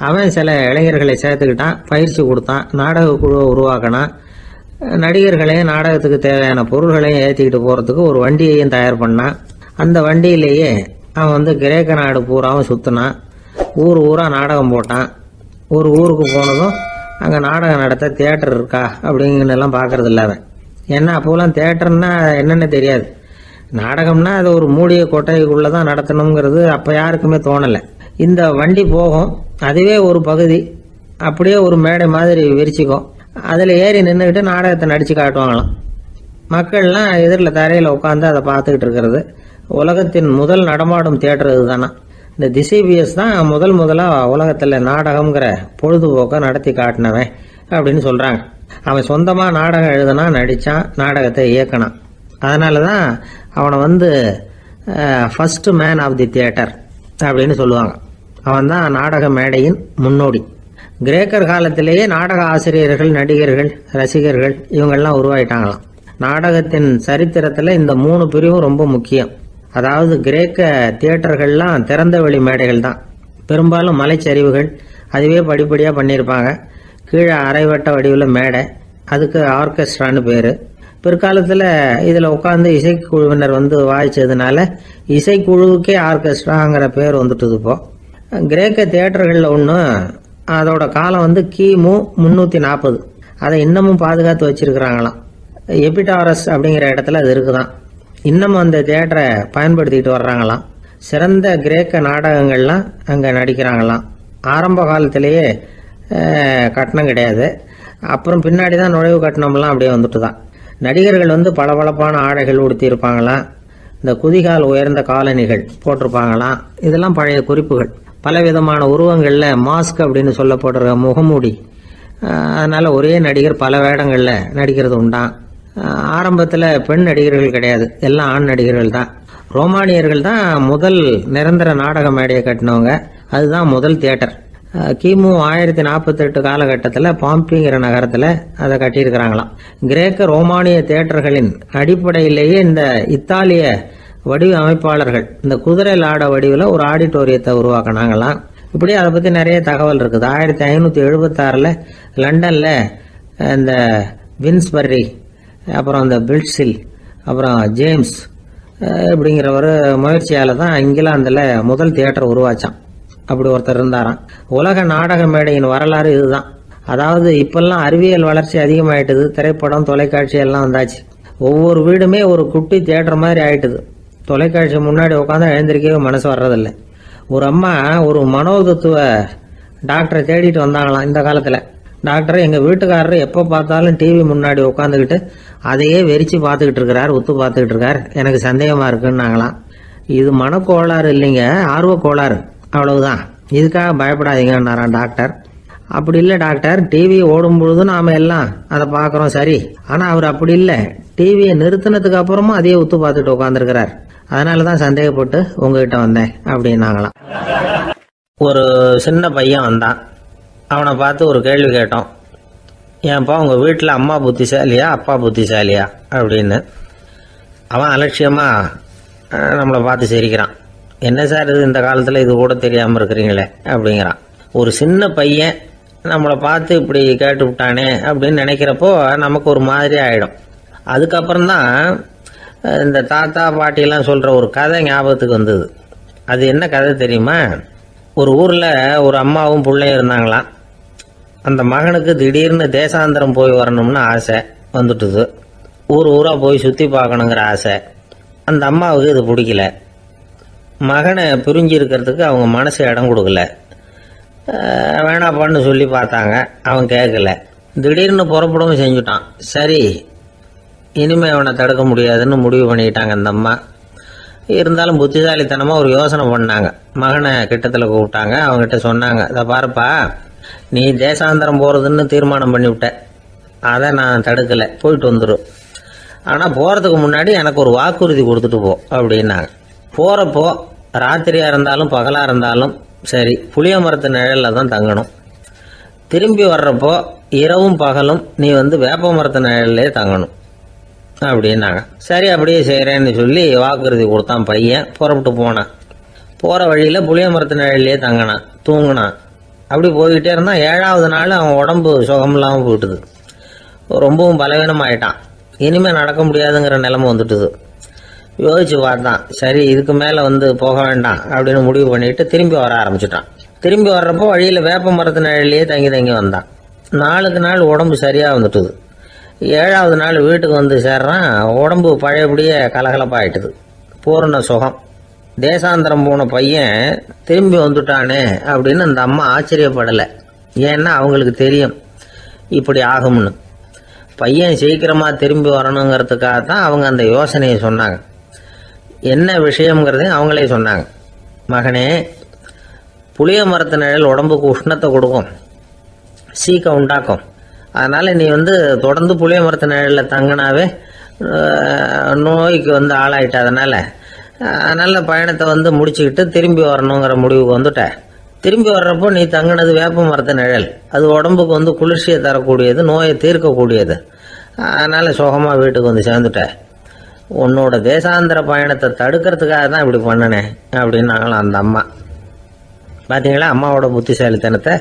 அவன் சில இளைஞர்களை சேர்த்துக்கிட்டான், பயிற்சி கொடுத்தான், நாடக குழுவை உருவாக்கினான். நடிகர்களையும் நாடகத்துக்கு தேவையான பொருள்களையும் ஏற்றிக்கிட்டு போகிறதுக்கு ஒரு வண்டியையும் தயார் பண்ணான். அந்த வண்டியிலேயே அவன் கிரேக்க நாடு பூராவும் சுற்றினான். ஊர் ஊராக நாடகம் போட்டான். ஒரு ஊருக்கு போனதும் அங்கே நாடகம் நடத்த தியேட்டர் இருக்கா அப்படிங்கன்னெல்லாம் பார்க்கறது இல்லை அவன். ஏன்னா அப்போலாம் தியேட்டர்னா என்னென்ன தெரியாது. நாடகம்னா அது ஒரு மூடிய கொட்டைக்குள்ளே தான் நடத்தணுங்கிறது அப்போ யாருக்குமே தோணலை. இந்த வண்டி போகும், அதுவே ஒரு பகுதி அப்படியே ஒரு மேடை மாதிரி விரிச்சிக்கும். அதில் ஏறி நின்றுக்கிட்டு நாடகத்தை நடித்து காட்டுவாங்களாம். மக்கள்லாம் எதிரில் தரையில் உட்காந்து அதை பார்த்துக்கிட்டு இருக்கிறது. உலகத்தின் முதல் நடமாடும் தியேட்டர் இதுதானா. இந்த திசைபியஸ் தான் முதலாக உலகத்தில் நாடகம்ங்கிற பொழுதுபோக்கை நடத்தி காட்டினவன் அப்படின்னு சொல்கிறாங்க. அவன் சொந்தமாக நாடகம் எழுதுனா, நடித்தான், நாடகத்தை இயக்கினான். அதனால தான் அவனை first man of the theatre அப்படின்னு சொல்லுவாங்க. அவன் தான் நாடக மேடையின் முன்னோடி. கிரேக்கர் காலத்திலேயே நாடக ஆசிரியர்கள், நடிகர்கள், ரசிகர்கள் இவங்கெல்லாம் உருவாயிட்டாங்களாம். நாடகத்தின் சரித்திரத்தில் இந்த 3 பிரிவும் ரொம்ப முக்கியம். அதாவது கிரேக்க தியேட்டர்கள்லாம் திறந்த வெளி மேடைகள் தான். பெரும்பாலும் மலைச்சரிவுகள், அதுவே படிப்படியாக பண்ணியிருப்பாங்க. கீழே அரைவட்ட வடிவில் மேடை, அதுக்கு ஆர்கெஸ்ட்ரான்னு பேர். பிற்காலத்தில் இதில் உட்காந்து இசைக்குழுவினர் வாய்ச்சதுனால இசைக்குழுவுக்கே ஆர்கெஸ்ட்ராங்கிற பேர் வந்துட்டுது. இப்போ கிரேக்க தியேட்டர்களில் ஒன்று, அதோட காலம் கிமு 340. அதை இன்னமும் பாதுகாத்து வச்சிருக்கிறாங்களாம். எபிடாரஸ் அப்படிங்கிற இடத்துல அது இருக்குதான். இன்னமும் அந்த தியேட்டரை பயன்படுத்திக்கிட்டு வர்றாங்களாம். சிறந்த கிரேக்க நாடகங்கள்லாம் அங்கே நடிக்கிறாங்களாம். ஆரம்ப காலத்திலேயே கட்டணம் கிடையாது. அப்புறம் பின்னாடி தான் நுழைவு கட்டணம்லாம் அப்படியே வந்துட்டு தான். நடிகர்கள் பளபளப்பான ஆடைகள் உடுத்தி இருப்பாங்களாம். இந்த குதிகால் உயர்ந்த காலணிகள் போட்டிருப்பாங்களாம். இதெல்லாம் பழைய குறிப்புகள். பலவிதமான உருவங்களில் மாஸ்க் அப்படின்னு சொல்லப்படுற முகமூடி. அதனால் ஒரே நடிகர் பல வேடங்களில் நடிக்கிறது உண்டான். ஆரம்பத்தில் பெண் நடிகர்கள் கிடையாது, எல்லாம் ஆண் நடிகர்கள் தான். ரோமானியர்கள் தான் முதல் நிரந்தர நாடக மேடையை கட்டினவங்க. அதுதான் முதல் தியேட்டர். கிமு 1048 காலகட்டத்தில் பாம்பிங்கிற நகரத்தில் அதை கட்டியிருக்கிறாங்களாம். கிரேக்க ரோமானிய தியேட்டர்களின் அடிப்படையிலேயே இந்த இத்தாலிய வடிவ அமைப்பாளர்கள் இந்த குதிரை லாட வடிவில் ஒரு ஆடிட்டோரியத்தை உருவாக்கினாங்களாம். இப்படி அதை பற்றி நிறைய தகவல் இருக்குது. 1576 லண்டனில் இந்த வின்ஸ்பர்ரி, அப்புறம் இந்த பில்ட்ஸில், அப்புறம் ஜேம்ஸ் இப்படிங்கிறவர் முயற்சியால் தான் இங்கிலாந்தில் முதல் தியேட்டர் உருவாச்சான். அப்படி ஒருத்தர் இருந்தாராம். உலக நாடக மேடையின் வரலாறு இதுதான். அதாவது இப்பெல்லாம் அறிவியல் வளர்ச்சி அதிகமாயிட்டுது. திரைப்படம், தொலைக்காட்சி எல்லாம் வந்தாச்சு. ஒவ்வொரு வீடுமே ஒரு குட்டி தியேட்டர் மாதிரி ஆயிட்டுது. தொலைக்காட்சி முன்னாடி உட்காந்து எழுந்திருக்கவே மனசு வர்றதில்லை. ஒரு அம்மா ஒரு மனோதத்துவ டாக்டரை தேடிட்டு வந்தாங்களாம் இந்த காலத்தில். டாக்டர், எங்கள் வீட்டுக்காரர் எப்போ பார்த்தாலும் டிவி முன்னாடி உட்காந்துக்கிட்டு அதையே வெறிச்சு பார்த்துக்கிட்டு இருக்கிறார், உத்து பார்த்துக்கிட்டு இருக்கார், எனக்கு சந்தேகமாக இருக்குன்னாங்களாம். இது மனக்கோளாறு இல்லைங்க, ஆர்வ கோளாறு, அவ்வளவுதான், இதுக்காக பயப்படாதீங்கன்னாரான் டாக்டர். அப்படி இல்லை டாக்டர், டிவி ஓடும் பொழுது நாம் எல்லாம் அதை பார்க்குறோம் சரி, ஆனால் அவர் அப்படி இல்லை, டிவியை நிறுத்தினதுக்கு அப்புறமும் அதையே உத்து பார்த்துட்டு உட்காந்துருக்கிறார், அதனால தான் சந்தேகப்பட்டு உங்ககிட்ட வந்தேன் அப்படின்னாங்களாம். ஒரு சின்ன பையன் வந்தான். அவனை பார்த்து ஒரு கேள்வி கேட்டோம். ஏன்ப்பா உங்கள் வீட்டில் அம்மா புத்திசாலியா அப்பா புத்திசாலியா அப்படின்னு. அவன் அலட்சியமாக நம்மளை பார்த்து சிரிக்கிறான். என்ன சார் இது, இந்த காலத்தில் இது கூட தெரியாமல் இருக்கிறீங்களே அப்படிங்கிறான். ஒரு சின்ன பையன் நம்மளை பார்த்து இப்படி கேட்டு விட்டானே அப்படின்னு நினைக்கிறப்போ நமக்கு ஒரு மாதிரி ஆகிடும். அதுக்கப்புறம்தான் இந்த தாத்தா பாட்டிலாம் சொல்கிற ஒரு கதை ஞாபகத்துக்கு வந்தது. அது என்ன கதை தெரியுமா? ஒரு ஊரில் ஒரு அம்மாவும் பிள்ளையும் இருந்தாங்களாம். அந்த மகனுக்கு திடீர்னு தேசாந்திரம் போய் வரணும்னு ஆசை வந்துட்டுது. ஊர் ஊராக போய் சுற்றி பார்க்கணுங்கிற ஆசை. அந்த அம்மாவுக்கு இது பிடிக்கல. மகனை பிரிஞ்சு இருக்கிறதுக்கு அவங்க மனசு இடம் கொடுக்கல. வேணாப்பான்னு சொல்லி பார்த்தாங்க, அவன் கேட்கல. திடீர்னு புறப்படவும் செஞ்சுட்டான். சரி, இனிமேல் அவனை தடுக்க முடியாதுன்னு முடிவு பண்ணிக்கிட்டாங்க அந்த அம்மா. இருந்தாலும் புத்திசாலித்தனமாக ஒரு யோசனை பண்ணாங்க. மகனை கிட்டத்தில் கூப்பிட்டாங்க. அவங்ககிட்ட சொன்னாங்க, இதை பாருப்பா, நீ தேசாந்திரம் போகிறதுன்னு தீர்மானம் பண்ணிவிட்ட, அதை நான் தடுக்கலை, போயிட்டு வந்துடும். ஆனால் போகிறதுக்கு முன்னாடி எனக்கு ஒரு வாக்குறுதி கொடுத்துட்டு போ அப்படின்னாங்க. போகிறப்போ ராத்திரியாக இருந்தாலும் பகலாக இருந்தாலும் சரி, புளிய மரத்து நிழலில் தான் தங்கணும். திரும்பி வர்றப்போ இரவும் பகலும் நீ வேப்ப மரத்து நிழல்லே தங்கணும் அப்படின்னாங்க. சரி, அப்படியே செய்கிறேன்னு சொல்லி வாக்குறுதி கொடுத்தான் பையன். புறப்பட்டு போனான். போகிற வழியில் புளிய மரத்து நிழல்லே தங்கினான், தூங்கினான். அப்படி போய்கிட்டே இருந்தான். 7வது நாள் அவன் உடம்பு சுகமில்லாமல் போயிட்டுது. ரொம்பவும் பலவீனமாயிட்டான். இனிமேல் நடக்க முடியாதுங்கிற நிலைமை வந்துட்டுது. யோசிச்சு பார்த்தான். சரி, இதுக்கு மேலே போக வேண்டாம் அப்படின்னு முடிவு பண்ணிட்டு திரும்பி வர ஆரம்பிச்சிட்டான். திரும்பி வர்றப்போ வழியில் வேப்ப மரத்து நிழல்லையே தங்கி வந்தான். நாளுக்கு நாள் உடம்பு சரியாக வந்துட்டுது. 7வது நாள் வீட்டுக்கு சேர்றான். உடம்பு பழையபடியே கலகலப்பாயிட்டுது. பூரண சுகம். தேசாந்திரம் போன பையன் திரும்பி வந்துட்டானே அப்படின்னு அந்த அம்மா ஆச்சரியப்படலை. ஏன்னா அவங்களுக்கு தெரியும் இப்படி ஆகும்னு. பையன் சீக்கிரமாக திரும்பி வரணுங்கிறதுக்காக தான் அவங்க அந்த யோசனையை சொன்னாங்க. என்ன விஷயங்கிறதையும் அவங்களே சொன்னாங்க. மகனே, புளிய மரத்து நிழல் உடம்புக்கு உஷ்ணத்தை கொடுக்கும், சீக்கம் உண்டாக்கும். அதனால் நீ தொடர்ந்து புளிய மரத்து நிழலில் தங்கினாவே நோய்க்கு ஆளாயிட்ட. அதனால் நல்ல பயணத்தை முடிச்சுக்கிட்டு திரும்பி வரணுங்கிற முடிவுக்கு வந்துட்ட. திரும்பி வர்றப்போ நீ தங்கினது வேப்ப மரத்து நிழல். அது உடம்புக்கு குளிர்ச்சியை தரக்கூடியது, நோயை தீர்க்கக்கூடியது. அதனால் சுகமாக வீட்டுக்கு சேர்ந்துட்ட. உன்னோட தேசாந்திர பயணத்தை தடுக்கிறதுக்காக தான் இப்படி பண்ணினேன் அப்படின்னாங்களாம் அந்த அம்மா. பார்த்தீங்களா அம்மாவோட புத்திசாலித்தனத்தை?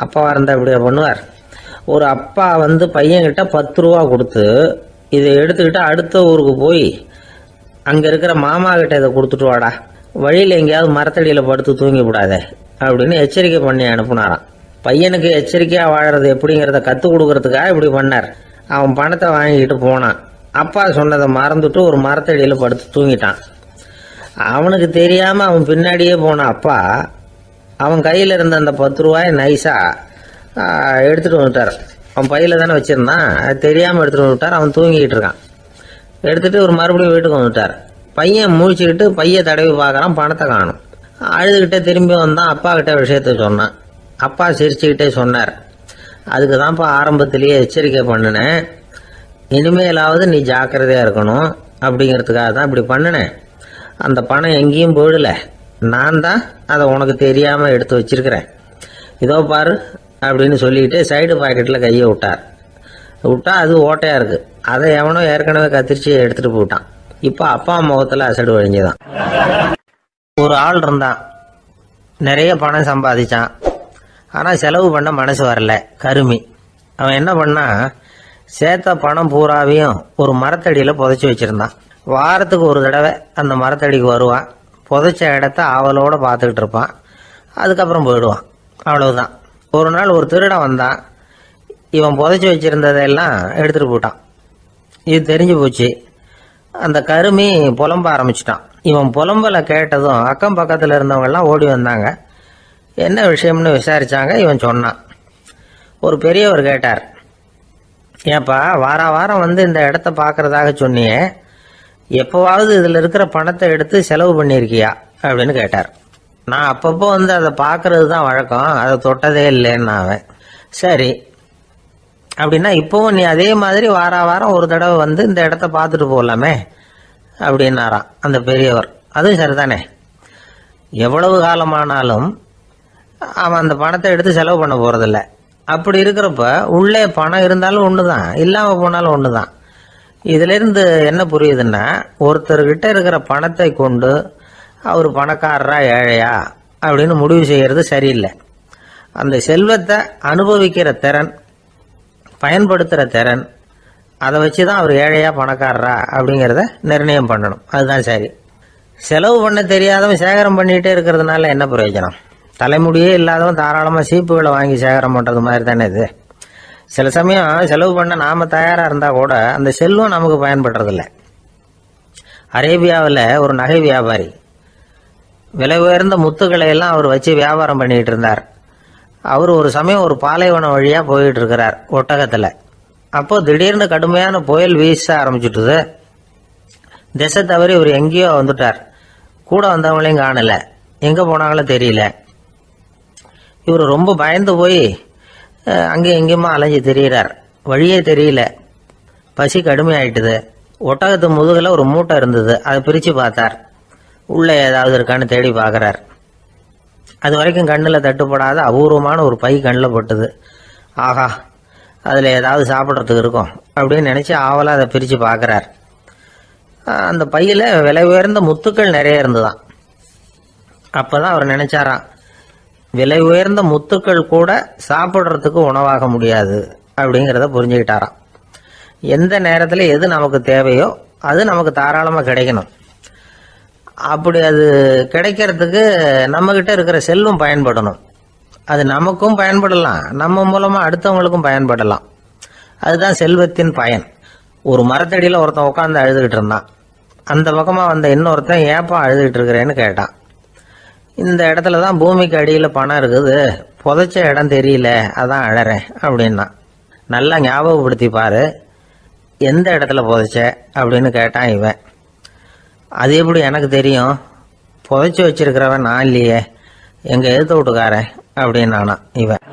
அப்பாவாக இருந்தால் இப்படியா பண்ணுவார்? ஒரு அப்பா பையன்கிட்ட 10 ரூபா கொடுத்து இதை எடுத்துக்கிட்டு அடுத்த ஊருக்கு போய் அங்கே இருக்கிற மாமா கிட்ட இதை கொடுத்துட்டு வாடா, வழியில் எங்கேயாவது மரத்தடியில் படுத்து தூங்கி விடாதே அப்படின்னு எச்சரிக்கை பண்ணி அனுப்புனாராம். பையனுக்கு எச்சரிக்கையாக வாழறது எப்படிங்கிறத கற்றுக் கொடுக்கறதுக்காக இப்படி பண்ணார். அவன் பணத்தை வாங்கிக்கிட்டு போனான். அப்பா சொன்னதை மறந்துட்டு ஒரு மரத்தடியில் படுத்து தூங்கிட்டான். அவனுக்கு தெரியாமல் அவன் பின்னாடியே போன அப்பா அவன் கையில் இருந்த அந்த 10 ரூபாயை நைஸாக எடுத்துகிட்டு வந்துட்டார். அவன் பையில் தானே வச்சுருந்தான், அது தெரியாமல் எடுத்துகிட்டு வந்துட்டார். அவன் தூங்கிக்கிட்டு இருக்கான். எடுத்துகிட்டு ஒரு மறுபடியும் வீட்டுக்கு வந்துட்டார். பையன் முழிச்சுக்கிட்டு பையை தடவி பார்க்குறான், பணத்தை காணும். அழுதுகிட்டே திரும்பி வந்தான். அப்பா கிட்ட விஷயத்த சொன்னான். அப்பா சிரிச்சுக்கிட்டே சொன்னார், அதுக்கு தான்ப்பா ஆரம்பத்திலேயே எச்சரிக்கை பண்ணினேன், இனிமேலாவது நீ ஜாக்கிரதையாக இருக்கணும் அப்படிங்கிறதுக்காக தான் இப்படி பண்ணினேன். அந்த பணம் எங்கேயும் போயிடல, நான் தான் அதை உனக்கு தெரியாமல் எடுத்து வச்சிருக்கிறேன். இதோ பாரு அப்படின்னு சொல்லிட்டு சைடு பாக்கெட்டில் கையை விட்டா அது ஓட்டையாக இருக்குது. அதை எவனோ ஏற்கனவே கத்திரிச்சு எடுத்துகிட்டு போயிட்டான். இப்போ அப்பா முகத்தில் அசடு வழிஞ்சுதான். ஒரு ஆள் இருந்தான், நிறைய பணம் சம்பாதிச்சான். ஆனால் செலவு பண்ண மனசு வரல, கருமி. அவன் என்ன பண்ணா, சேர்த்த பணம் பூராவையும் ஒரு மரத்தடியில் புதைச்சி வச்சுருந்தான். வாரத்துக்கு ஒரு தடவை அந்த மரத்தடிக்கு வருவான். புதைச்ச இடத்த ஆவலோடு பார்த்துக்கிட்டு இருப்பான். அதுக்கப்புறம் போயிடுவான். அவ்வளவுதான். ஒரு நாள் ஒரு திருடன் வந்தான். இவன் புதைச்சி வச்சுருந்ததெல்லாம் எடுத்துகிட்டு போயிட்டான். இது தெரிஞ்சு போச்சு. அந்த கருமி புலம்ப ஆரம்பிச்சிட்டான். இவன் புலம்பலை கேட்டதும் அக்கம் பக்கத்தில் இருந்தவங்கெல்லாம் ஓடி வந்தாங்க. என்ன விஷயம்னு விசாரித்தாங்க. இவன் சொன்னான். ஒரு பெரியவர் கேட்டார், ஏப்பா வாரம் இந்த இடத்த பார்க்கறதாக சொன்னியே, எப்போவாவது இதில் இருக்கிற பணத்தை எடுத்து செலவு பண்ணியிருக்கியா அப்படின்னு கேட்டார். நான் அப்பப்போ அதை பார்க்கறது தான் வழக்கம், அதை தொட்டதே இல்லைன்னு அவன். சரி அப்படின்னா இப்போவும் நீ அதே மாதிரி வாரம் ஒரு தடவை இந்த இடத்த பார்த்துட்டு போகலாமே அப்படின்னாராம் அந்த பெரியவர். அதுவும் சரிதானே, எவ்வளவு காலமானாலும் அவன் அந்த பணத்தை எடுத்து செலவு பண்ண போகிறதில்ல. அப்படி இருக்கிறப்ப உள்ளே பணம் இருந்தாலும் ஒன்று தான், இல்லாமல் போனாலும் ஒன்று தான். இதிலிருந்து என்ன புரியுதுன்னா, ஒருத்தர்கிட்ட இருக்கிற பணத்தை கொண்டு அவர் பணக்காரரா ஏழையா அப்படின்னு முடிவு செய்கிறது சரியில்லை. அந்த செல்வத்தை அனுபவிக்கிற திறன், பயன்படுத்துகிற திறன், அதை வச்சு தான் அவர் ஏழையா பணக்காரரா அப்படிங்கிறத நிர்ணயம் பண்ணணும். அதுதான் சரி. செலவு பண்ண தெரியாதவன் சேகரம் பண்ணிகிட்டே இருக்கிறதுனால என்ன பிரயோஜனம்? தலைமுடியே இல்லாதவன் தாராளமாக சீப்புகளை வாங்கி சேகரம் பண்ணுறது மாதிரி தானே இது. சில சமயம் செலவு பண்ண நாம் தயாராக இருந்தால் கூட அந்த செல்வம் நமக்கு பயன்படுறதில்ல. அரேபியாவில் ஒரு நகை வியாபாரி விலை உயர்ந்த முத்துக்களை எல்லாம் அவர் வச்சு வியாபாரம் பண்ணிகிட்டு இருந்தார். அவர் ஒரு சமயம் ஒரு பாலைவனம் வழியாக போயிட்டு இருக்கிறார் ஒட்டகத்தில். அப்போது திடீர்னு கடுமையான புயல் வீச ஆரம்பிச்சுட்டுது. திசை தவறி இவர் எங்கேயோ வந்துட்டார். கூட வந்தவங்களையும் காணலை, எங்கே போனாங்களோ தெரியல. இவர் ரொம்ப பயந்து போய் அங்கே எங்கேயுமா அலைஞ்சு திரியிறார். வழியே தெரியல. பசி கடுமையாயிட்டுது. ஒட்டகத்து முதுகில் ஒரு மூட்டை இருந்தது. அதை பிரித்து பார்த்தார். உள்ளே ஏதாவது இருக்கான்னு தேடி பார்க்குறார். அது வரைக்கும் கண்ணில் தட்டுப்படாத அபூர்வமான ஒரு பை கண்ணில் பட்டுது. ஆஹா, அதில் ஏதாவது சாப்பிட்றதுக்கு இருக்கும் அப்படின்னு நினச்சி ஆவலாக அதை பிரித்து பார்க்குறார். அந்த பையில் விலை உயர்ந்த முத்துக்கள் நிறைய இருந்துதான். அப்போ தான் அவர் நினச்சாராம், விலை உயர்ந்த முத்துக்கள் கூட சாப்பிட்றதுக்கு உணவாக முடியாது அப்படிங்கிறத புரிஞ்சுக்கிட்டாராம். எந்த நேரத்தில் எது நமக்கு தேவையோ அது நமக்கு தாராளமாக கிடைக்கணும். அப்படி அது கிடைக்கிறதுக்கு நம்மக்கிட்ட இருக்கிற செல்வம் பயன்படணும். அது நமக்கும் பயன்படலாம், நம்ம மூலமாக அடுத்தவங்களுக்கும் பயன்படலாம். அதுதான் செல்வத்தின் பயன். ஒரு மரத்தடியில் ஒருத்தன் உட்காந்து அழுதுகிட்டு இருந்தான். அந்த பக்கமாக வந்த இன்னொருத்தன் ஏப்பா அழுதுகிட்டு இருக்கிறேன்னு கேட்டான். இந்த இடத்துல தான் பூமிக்கு அடியில் பணம் இருக்குது, புதைச்ச இடம் தெரியல, அதான் அழறேன் அப்படின்னா. நல்லா ஞாபகப்படுத்தி பாரு, எந்த இடத்துல புதைச்ச அப்படின்னு கேட்டான் இவன். அது எப்படி எனக்கு தெரியும், புதைச்சி வச்சிருக்கிறவன் நான் இல்லையே, எங்கள் எழுத்து வீட்டுக்காரன் அப்படின்னானா இவன்.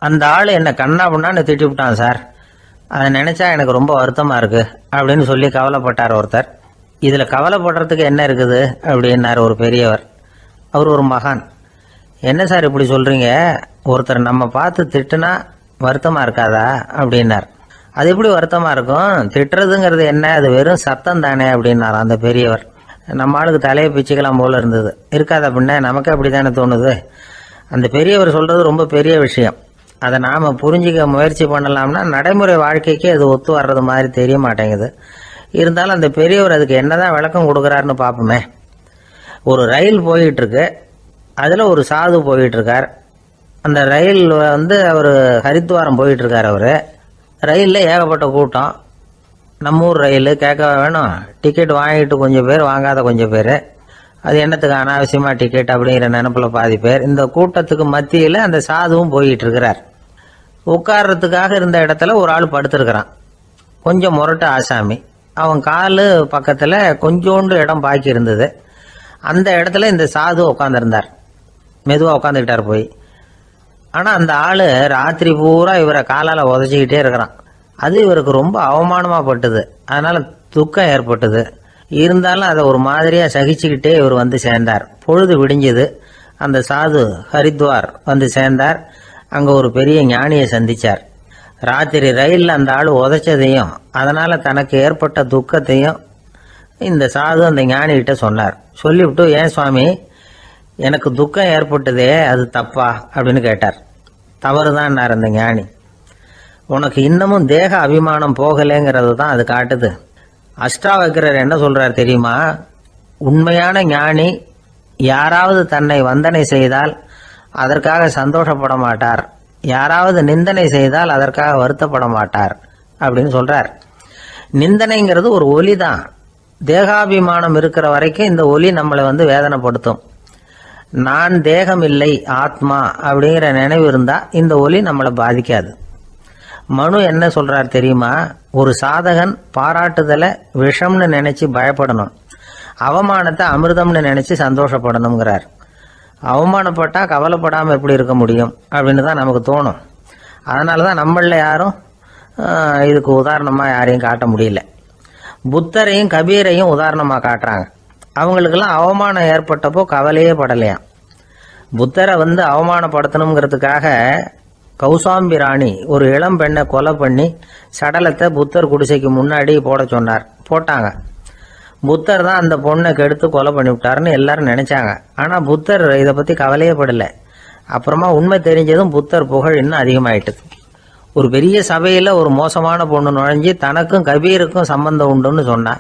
அந்த ஆள் என்னை கண்ணா பண்ணான்னு திட்டி விட்டான் சார், அதை நினச்சா எனக்கு ரொம்ப வருத்தமாக இருக்குது அப்படின்னு சொல்லி கவலைப்பட்டார் ஒருத்தர். இதில் கவலைப்படுறதுக்கு என்ன இருக்குது அப்படின்னார் ஒரு பெரியவர். அவர் ஒரு மகான். என்ன சார் இப்படி சொல்கிறீங்க, ஒருத்தர் நம்ம பார்த்து திட்டுனா வருத்தமாக இருக்காதா அப்படின்னார். அது எப்படி வருத்தமாக இருக்கும், திட்டுறதுங்கிறது என்ன, அது வெறும் சத்தம் தானே அப்படின்னார் அந்த பெரியவர். நம்ம ஆளுக்கு தலையை பிச்சுக்கலாம் போல இருந்தது. இருக்காது அப்படின்னா நமக்கு அப்படி தானே தோணுது. அந்த பெரியவர் சொல்கிறது ரொம்ப பெரிய விஷயம். அதை நாம் புரிஞ்சிக்க முயற்சி பண்ணலாம்னா நடைமுறை வாழ்க்கைக்கு அது ஒத்து வர்றது மாதிரி தெரிய மாட்டேங்குது. இருந்தாலும் அந்த பெரியவர் அதுக்கு என்னதான் விளக்கம் கொடுக்குறாருன்னு பார்ப்போமே. ஒரு ரயில் போயிட்டுருக்கு, அதில் ஒரு சாது போயிட்டுருக்கார். அந்த ரயில் அவர் ஹரித்வாரம் போயிட்டுருக்கார். அவர் ரயிலில் ஏகப்பட்ட கூட்டம். நம்ம ஊர் ரயில் கேட்க வேணும், டிக்கெட் வாங்கிட்டு கொஞ்சம் பேர், வாங்காத கொஞ்சம் பேர். அது என்னத்துக்கு அனாவசியமாக டிக்கெட் அப்படிங்கிற நினப்பில் பாதி பேர். இந்த கூட்டத்துக்கு மத்தியில் அந்த சாதுவும் போயிட்டுருக்கிறார். உட்கார்றதுக்காக இருந்த இடத்துல ஒரு ஆள் படுத்துருக்கிறான். கொஞ்சம் முரட்டு ஆசாமி. அவன் காலு பக்கத்தில் கொஞ்சோண்டு இடம் பாக்கி இருந்தது. அந்த இடத்துல இந்த சாது உட்காந்துருந்தார். மெதுவாக உட்காந்துக்கிட்டார் போய். ஆனால் அந்த ஆள் ராத்திரி பூரா இவரை காலால் உதச்சிக்கிட்டே இருக்கிறான். அது இவருக்கு ரொம்ப அவமானமாக பட்டுது. அதனால் துக்கம் ஏற்பட்டது. இருந்தாலும் அதை ஒரு மாதிரியாக சகிச்சுக்கிட்டே இவர் வந்து சேர்ந்தார். பொழுது விடிஞ்சது. அந்த சாது ஹரித்வார் வந்து சேர்ந்தார். அங்கே ஒரு பெரிய ஞானியை சந்தித்தார். ராத்திரி ரயிலில் அந்த ஆள் உதைச்சதையும் அதனால் தனக்கு ஏற்பட்ட துக்கத்தையும் இந்த சாது அந்த ஞானிகிட்ட சொன்னார். சொல்லிவிட்டு, ஏன் சுவாமி, எனக்கு துக்கம் ஏற்பட்டதே அது தப்பா அப்படின்னு கேட்டார். தவறுதான்னார் அந்த ஞானி. உனக்கு இன்னமும் தேக அபிமானம் போகலைங்கிறது தான் அது காட்டுது. அஷ்டாவக்கிரர் என்ன சொல்றார் தெரியுமா, உண்மையான ஞானி யாராவது தன்னை வந்தனை செய்தால் அதற்காக சந்தோஷப்பட மாட்டார், யாராவது நிந்தனை செய்தால் அதற்காக வருத்தப்பட மாட்டார் அப்படின்னு சொல்றார். நிந்தனைங்கிறது ஒரு ஒலி தான். தேகாபிமானம் இருக்கிற வரைக்கும் இந்த ஒலி நம்மளை வேதனைப்படுத்தும். நான் தேகம் இல்லை, ஆத்மா அப்படிங்கிற நினைவு இருந்தா இந்த ஒலி நம்மளை பாதிக்காது. மனு என்ன சொல்றார் தெரியுமா, ஒரு சாதகன் பாராட்டுதலை விஷம்னு நினைச்சு பயப்படணும், அவமானத்தை அமிர்தம்னு நினைச்சு சந்தோஷப்படணுங்கிறார். அவமானப்பட்டா கவலைப்படாமல் எப்படி இருக்க முடியும் அப்படின்னு தான் நமக்கு தோணும். அதனால தான் நம்மள யாரும் இதுக்கு உதாரணமாக யாரையும் காட்ட முடியல. புத்தரையும் கபீரையும் உதாரணமாக காட்டுறாங்க. அவங்களுக்கெல்லாம் அவமானம் ஏற்பட்டப்போ கவலையே படலையாம். புத்தரை அவமானப்படுத்தணுங்கிறதுக்காக கௌசாம்பி ராணி ஒரு இளம் பெண்ணை கொலை பண்ணி சடலத்தை புத்தர் குடிசைக்கு முன்னாடி போட சொன்னார். போட்டாங்க. புத்தர் தான் அந்த பொண்ணை கெடுத்து கொலை பண்ணி விட்டாருன்னு எல்லாரும் நினைச்சாங்க. ஆனால் புத்தர் இதை பற்றி கவலையே படலை. அப்புறமா உண்மை தெரிஞ்சதும் புத்தர் புகழ் இன்னும் அதிகமாயிட்டுது. ஒரு பெரிய சபையில் ஒரு மோசமான பொண்ணு நுழைஞ்சி தனக்கும் கபீருக்கும் சம்பந்தம் உண்டுன்னு சொன்னா.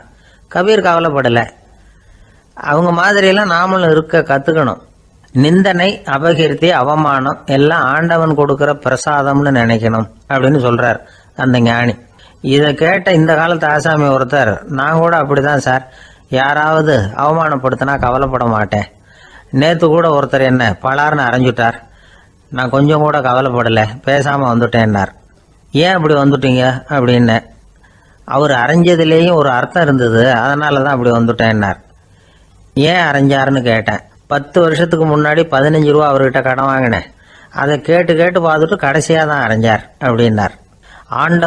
கபீர் கவலைப்படலை. அவங்க மாதிரியெல்லாம் நாமளும் இருக்க கற்றுக்கணும். நிந்தனை, அபகீர்த்தி, அவமானம் எல்லாம் ஆண்டவன் கொடுக்கிற பிரசாதம்னு நினைக்கணும் அப்படின்னு சொல்றார் அந்த ஞானி. இதை கேட்ட இந்த காலத்து ஆசாமி ஒருத்தர், நான் கூட அப்படிதான் சார், யாராவது அவமானப்படுத்தினா கவலைப்பட மாட்டேன். நேற்று கூட ஒருத்தர் என்ன பலார்னு அரைஞ்சுட்டார், நான் கொஞ்சம் கூட கவலைப்படலை, பேசாமல் வந்துட்டேன்னார். ஏன் அப்படி வந்துட்டீங்க அப்படின்னு. அவர் அரைஞ்சதுலேயும் ஒரு அர்த்தம் இருந்தது, அதனால தான் அப்படி வந்துட்டேன்னார். ஏன் அரைஞ்சாருன்னு கேட்டேன். 10 வருஷத்துக்கு முன்னாடி 15 ரூபா அவர்கிட்ட கடன் வாங்கினேன், அதை கேட்டு கேட்டு பார்த்துட்டு கடைசியாக தான் அரைஞ்சார் அப்படின்னார். ஆண்ட